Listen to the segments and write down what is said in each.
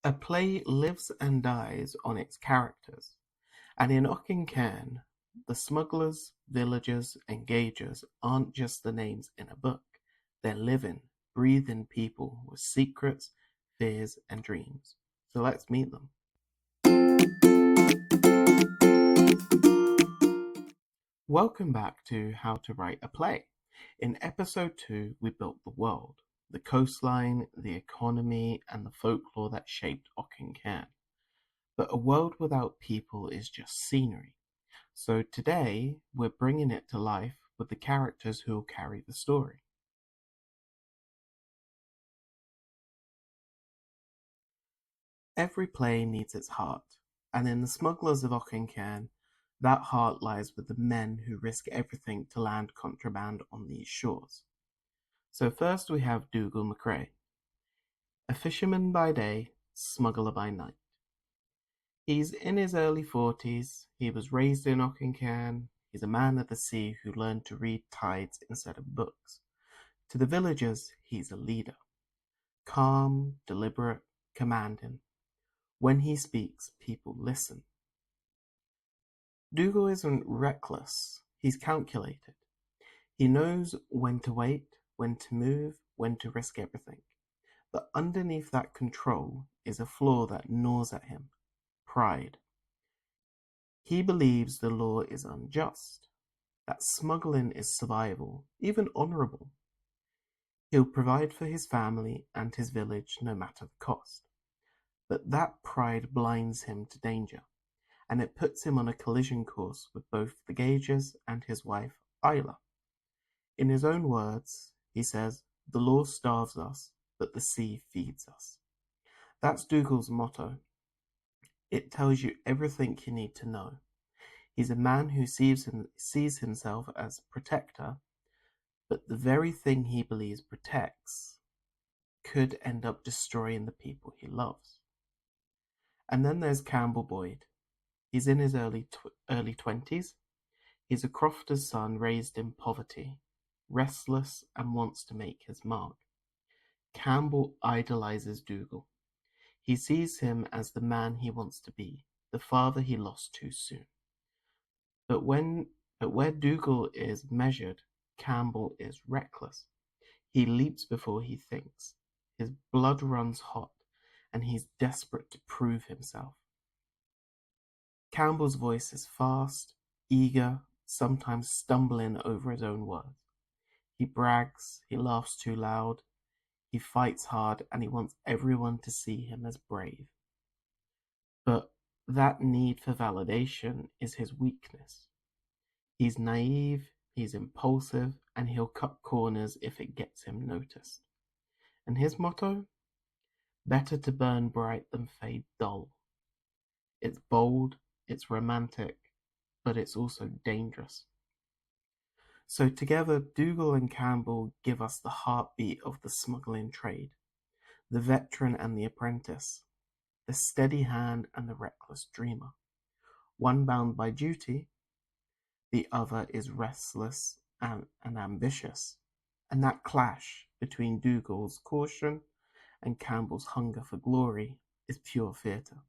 A play lives and dies on its characters, and in Auchencairn, the smugglers, villagers, and gaugers aren't just the names in a book. They're living, breathing people with secrets, fears, and dreams. So let's meet them. Welcome back to How to Write a Play. In episode 2, we built the world, the coastline, the economy, and the folklore that shaped Auchencairn. But a world without people is just scenery. So today, we're bringing it to life with the characters who will carry the story. Every play needs its heart, and in The Smugglers of Auchencairn, that heart lies with the men who risk everything to land contraband on these shores. So first we have Dougal McRae, a fisherman by day, smuggler by night. He's in his early 40s, he was raised in Auchencairn, he's a man of the sea who learned to read tides instead of books. To the villagers, he's a leader. Calm, deliberate, commanding. When he speaks, people listen. Dougal isn't reckless, he's calculated. He knows when to wait, when to move, when to risk everything. But underneath that control is a flaw that gnaws at him: pride. He believes the law is unjust, that smuggling is survival, even honourable. He'll provide for his family and his village no matter the cost. But that pride blinds him to danger, and it puts him on a collision course with both the gaugers and his wife, Isla. In his own words, he says, "The law starves us, but the sea feeds us." That's Dougal's motto. It tells you everything you need to know. He's a man who sees himself as protector, but the very thing he believes protects could end up destroying the people he loves. And then there's Campbell Boyd. He's in his early 20s. He's a crofter's son raised in poverty, restless and wants to make his mark. Campbell idolizes Dougal. He sees him as the man he wants to be, the father he lost too soon. But where Dougal is measured, Campbell is reckless. He leaps before he thinks. His blood runs hot, and he's desperate to prove himself. Campbell's voice is fast, eager, sometimes stumbling over his own words. He brags, he laughs too loud, he fights hard, and he wants everyone to see him as brave. But that need for validation is his weakness. He's naive, he's impulsive, and he'll cut corners if it gets him noticed. And his motto? Better to burn bright than fade dull. It's bold, it's romantic, but it's also dangerous. So together, Dougal and Campbell give us the heartbeat of the smuggling trade, the veteran and the apprentice, the steady hand and the reckless dreamer. One bound by duty, the other is restless and ambitious. And that clash between Dougal's caution and Campbell's hunger for glory is pure theatre.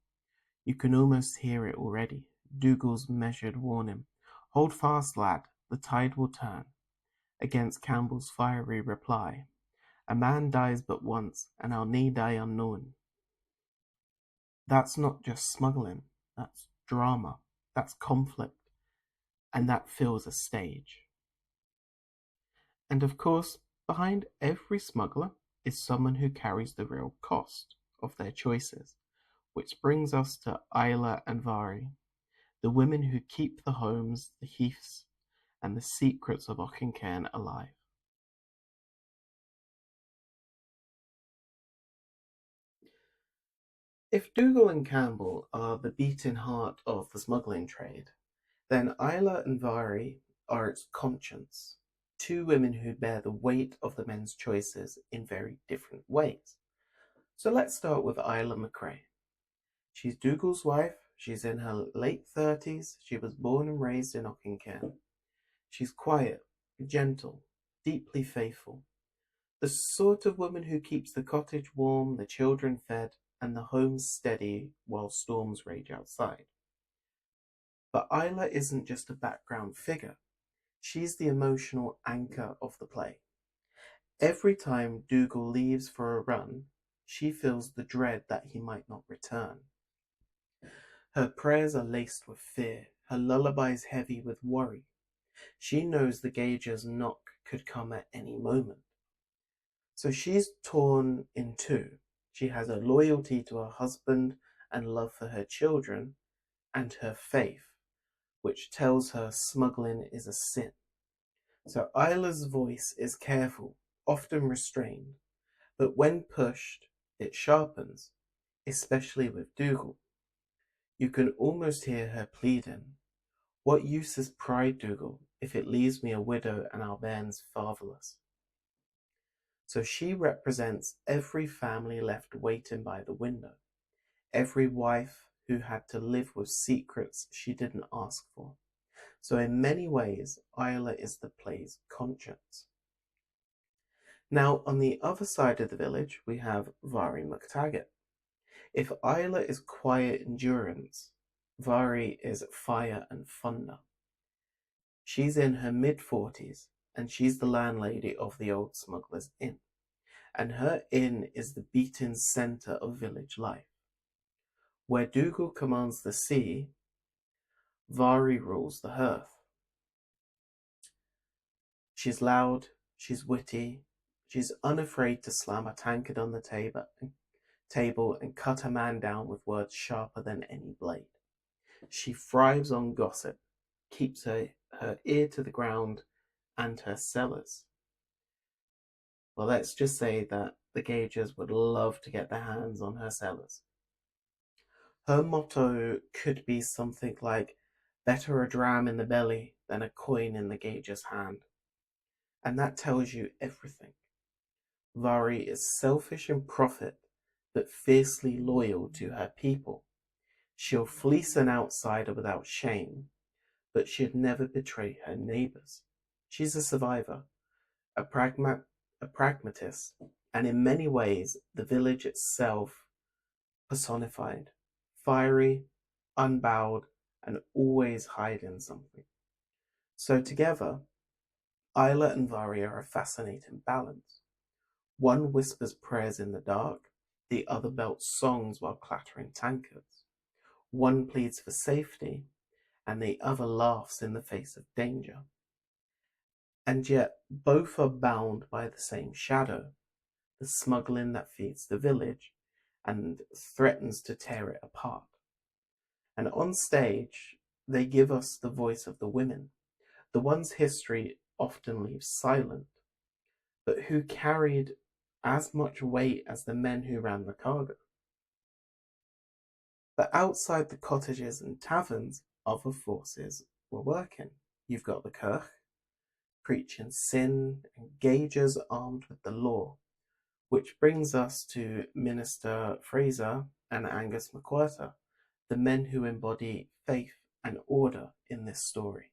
You can almost hear it already. Dougal's measured warning, "Hold fast, lad, the tide will turn," against Campbell's fiery reply, "A man dies but once, and I'll nae die unknown." That's not just smuggling, that's drama, that's conflict, and that fills a stage. And of course, behind every smuggler is someone who carries the real cost of their choices, which brings us to Isla and Vari, the women who keep the homes, the heaths, and the secrets of Auchencairn alive. If Dougal and Campbell are the beating heart of the smuggling trade, then Isla and Vari are its conscience, two women who bear the weight of the men's choices in very different ways. So let's start with Isla McRae. She's Dougal's wife, she's in her late 30s, she was born and raised in Auchencairn. She's quiet, gentle, deeply faithful, the sort of woman who keeps the cottage warm, the children fed, and the home steady while storms rage outside. But Isla isn't just a background figure. She's the emotional anchor of the play. Every time Dougal leaves for a run, she feels the dread that he might not return. Her prayers are laced with fear, her lullabies heavy with worry. She knows the Gauger's knock could come at any moment. So she's torn in two. She has her loyalty to her husband and love for her children, and her faith, which tells her smuggling is a sin. So Isla's voice is careful, often restrained, but when pushed, it sharpens, especially with Dougal. You can almost hear her pleading, "What use is pride, Dougal, if it leaves me a widow and our bairns fatherless?" So she represents every family left waiting by the window, every wife who had to live with secrets she didn't ask for. So in many ways, Isla is the play's conscience. Now, on the other side of the village, we have Mairi McTaggart. If Isla is quiet endurance, Mairi is fire and thunder. She's in her mid-40s, and she's the landlady of the old Smugglers Inn. And her inn is the beaten centre of village life. Where Dougal commands the sea, Mairi rules the hearth. She's loud, she's witty, she's unafraid to slam a tankard on the table and cut a man down with words sharper than any blade. She thrives on gossip, keeps her ear to the ground and her cellars. Well, let's just say that the Gaugers would love to get their hands on her cellars. Her motto could be something like, "Better a dram in the belly than a coin in the Gauger's hand." And that tells you everything. Mairi is selfish in profit, but fiercely loyal to her people. She'll fleece an outsider without shame, but she'd never betray her neighbours. She's a survivor, a pragmatist, and in many ways the village itself personified, fiery, unbowed, and always hiding something. So together, Isla and Mairi are a fascinating balance. One whispers prayers in the dark, the other belts songs while clattering tankards. One pleads for safety, and the other laughs in the face of danger. And yet both are bound by the same shadow, the smuggling that feeds the village and threatens to tear it apart. And on stage, they give us the voice of the women, the ones history often leaves silent, but who carried as much weight as the men who ran the cargo. But outside the cottages and taverns, other forces were working. You've got the Kirk, preaching sin, and Gaugers armed with the law, which brings us to Minister Fraser and Angus McWhirter, the men who embody faith and order in this story.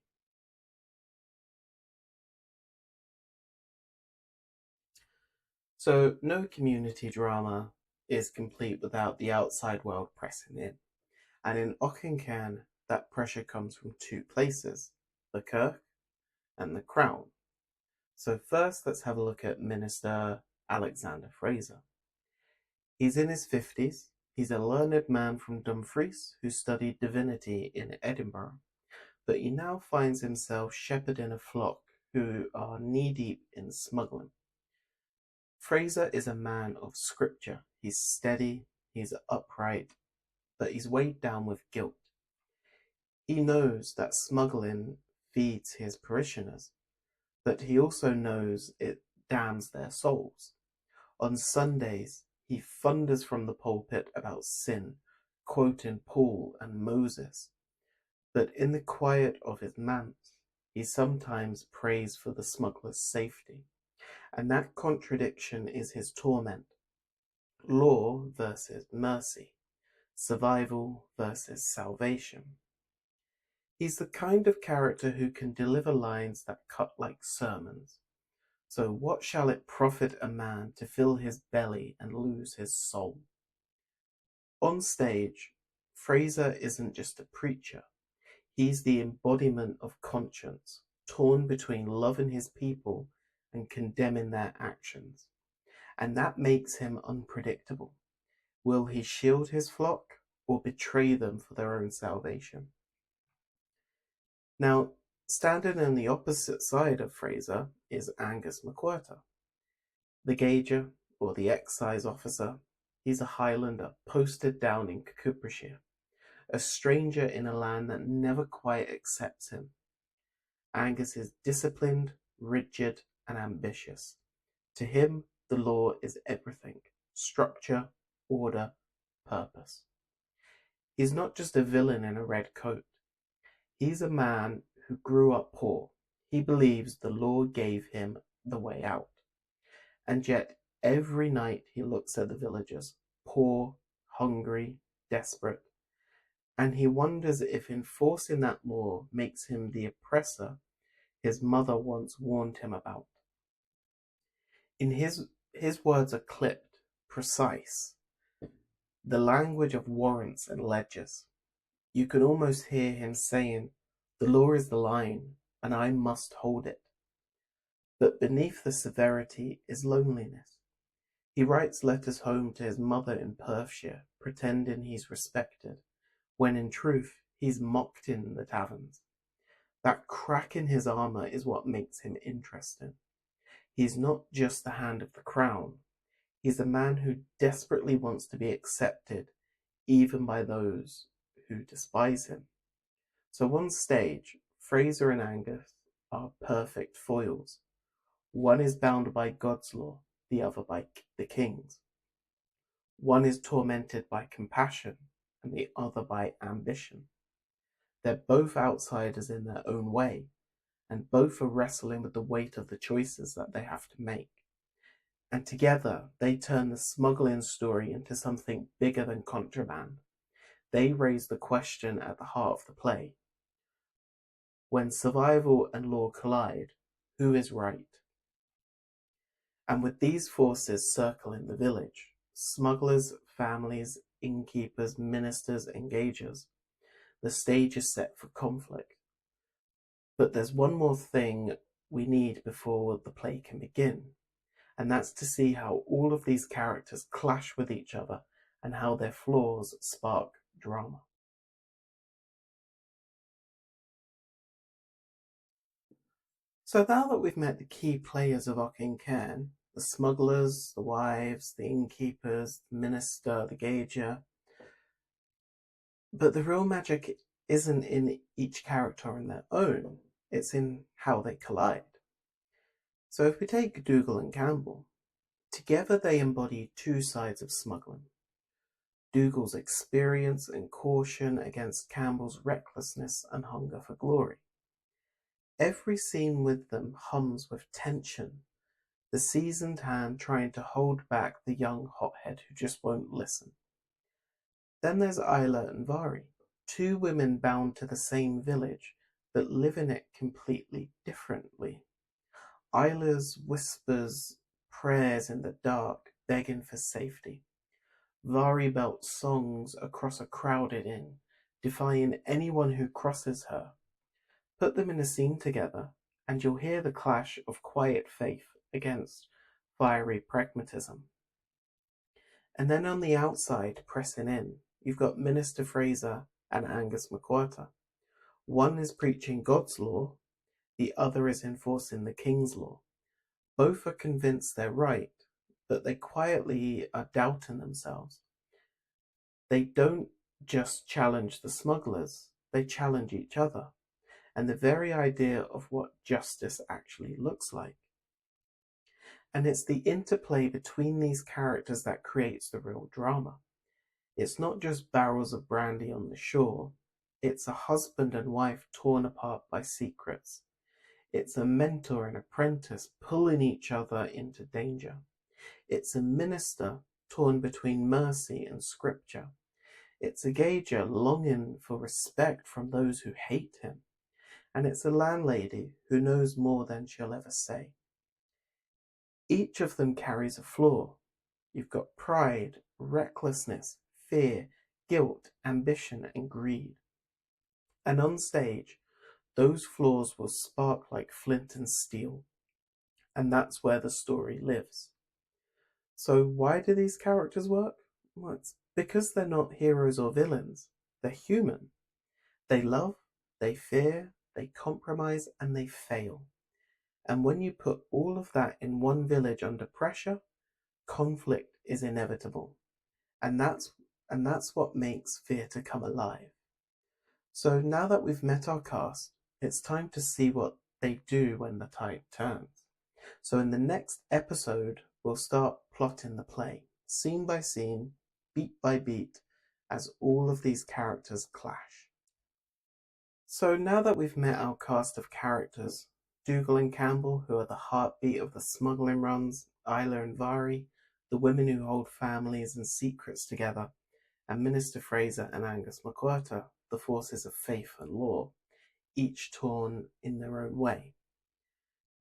So no community drama is complete without the outside world pressing in. And in Auchencairn, that pressure comes from two places, the Kirk and the Crown. So first, let's have a look at Minister Alexander Fraser. He's in his 50s. He's a learned man from Dumfries who studied divinity in Edinburgh, but he now finds himself shepherding a flock who are knee-deep in smuggling. Fraser is a man of scripture. He's steady, he's upright, but he's weighed down with guilt. He knows that smuggling feeds his parishioners, but he also knows it damns their souls. On Sundays, he thunders from the pulpit about sin, quoting Paul and Moses. But in the quiet of his manse, he sometimes prays for the smuggler's safety. And that contradiction is his torment. Law versus mercy. Survival versus salvation. He's the kind of character who can deliver lines that cut like sermons. So what shall it profit a man to fill his belly and lose his soul? On stage, Fraser isn't just a preacher, he's the embodiment of conscience, torn between loving his people and condemning their actions. And that makes him unpredictable. Will he shield his flock or betray them for their own salvation? Now, standing on the opposite side of Fraser is Angus McWhirter, the gauger or the excise officer. He's a Highlander posted down in Cumbria, a stranger in a land that never quite accepts him. Angus is disciplined, rigid, and ambitious. To him, the law is everything: structure, order, purpose. He's not just a villain in a red coat. He's a man who grew up poor. He believes the law gave him the way out. And yet, every night he looks at the villagers, poor, hungry, desperate, and he wonders if enforcing that law makes him the oppressor his mother once warned him about. In his words are clipped, precise, the language of warrants and ledgers. You can almost hear him saying, "The law is the line, and I must hold it." But beneath the severity is loneliness. He writes letters home to his mother in Perthshire, pretending he's respected, when in truth he's mocked in the taverns. That crack in his armour is what makes him interesting. He's not just the hand of the crown. He's a man who desperately wants to be accepted, even by those who despise him. So on stage, Fraser and Angus are perfect foils. One is bound by God's law, the other by the king's. One is tormented by compassion, and the other by ambition. They're both outsiders in their own way, and both are wrestling with the weight of the choices that they have to make. And together, they turn the smuggling story into something bigger than contraband. They raise the question at the heart of the play. When survival and law collide, who is right? And with these forces circling the village, smugglers, families, innkeepers, ministers, and gaugers, the stage is set for conflict. But there's one more thing we need before the play can begin, and that's to see how all of these characters clash with each other and how their flaws spark drama. So now that we've met the key players of Auchencairn, the smugglers, the wives, the innkeepers, the minister, the gauger, but the real magic isn't in each character on their own, it's in how they collide. So if we take Dougal and Campbell, together they embody two sides of smuggling. Dougal's experience and caution against Campbell's recklessness and hunger for glory. Every scene with them hums with tension, the seasoned hand trying to hold back the young hothead who just won't listen. Then there's Isla and Vari, two women bound to the same village, but live in it completely differently. Isla's whispers prayers in the dark, begging for safety. Vari belts songs across a crowded inn, defying anyone who crosses her. Put them in a scene together, and you'll hear the clash of quiet faith against fiery pragmatism. And then on the outside, pressing in, you've got Minister Fraser and Angus McWhirter. One is preaching God's law, the other is enforcing the king's law. Both are convinced they're right, but they quietly are doubting themselves. They don't just challenge the smugglers, they challenge each other, and the very idea of what justice actually looks like. And it's the interplay between these characters that creates the real drama. It's not just barrels of brandy on the shore, it's a husband and wife torn apart by secrets. It's a mentor and apprentice pulling each other into danger. It's a minister torn between mercy and scripture. It's a gauger longing for respect from those who hate him. And it's a landlady who knows more than she'll ever say. Each of them carries a flaw. You've got pride, recklessness, fear, guilt, ambition, and greed. And on stage, those flaws will spark like flint and steel, and that's where the story lives. So why do these characters work? Well, it's because they're not heroes or villains. They're human. They love, they fear, they compromise, and they fail. And when you put all of that in one village under pressure, conflict is inevitable. And that's what makes theatre come alive. So now that we've met our cast, it's time to see what they do when the tide turns. So in the next episode, we'll start plotting the play, scene by scene, beat by beat, as all of these characters clash. So now that we've met our cast of characters, Dougal and Campbell, who are the heartbeat of the smuggling runs, Isla and Vari, the women who hold families and secrets together, and Minister Fraser and Angus McWhirter, the forces of faith and law, each torn in their own way.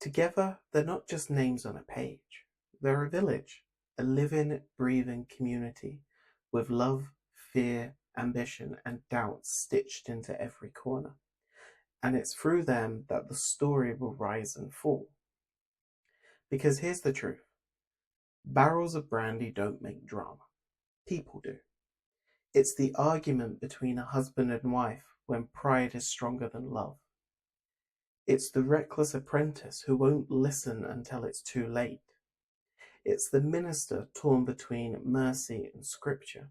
Together, they're not just names on a page. They're a village, a living, breathing community with love, fear, ambition, and doubt stitched into every corner. And it's through them that the story will rise and fall. Because here's the truth. Barrels of brandy don't make drama. People do. It's the argument between a husband and wife when pride is stronger than love. It's the reckless apprentice who won't listen until it's too late. It's the minister torn between mercy and scripture.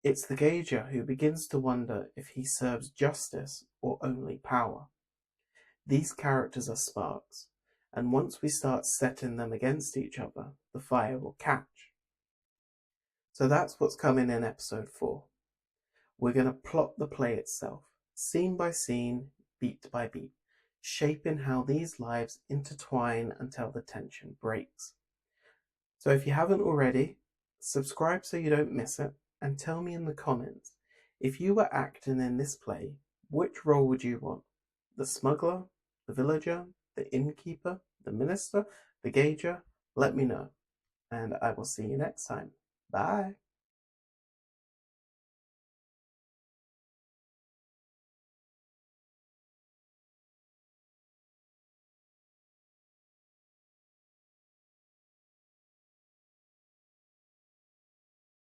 It's the gauger who begins to wonder if he serves justice or only power. These characters are sparks, and once we start setting them against each other, the fire will catch. So that's what's coming in episode 4. We're going to plot the play itself, scene by scene, beat by beat, shaping how these lives intertwine until the tension breaks. So if you haven't already, subscribe so you don't miss it, and tell me in the comments, if you were acting in this play, which role would you want? The smuggler, the villager, the innkeeper, the minister, the gauger? Let me know, and I will see you next time. Bye.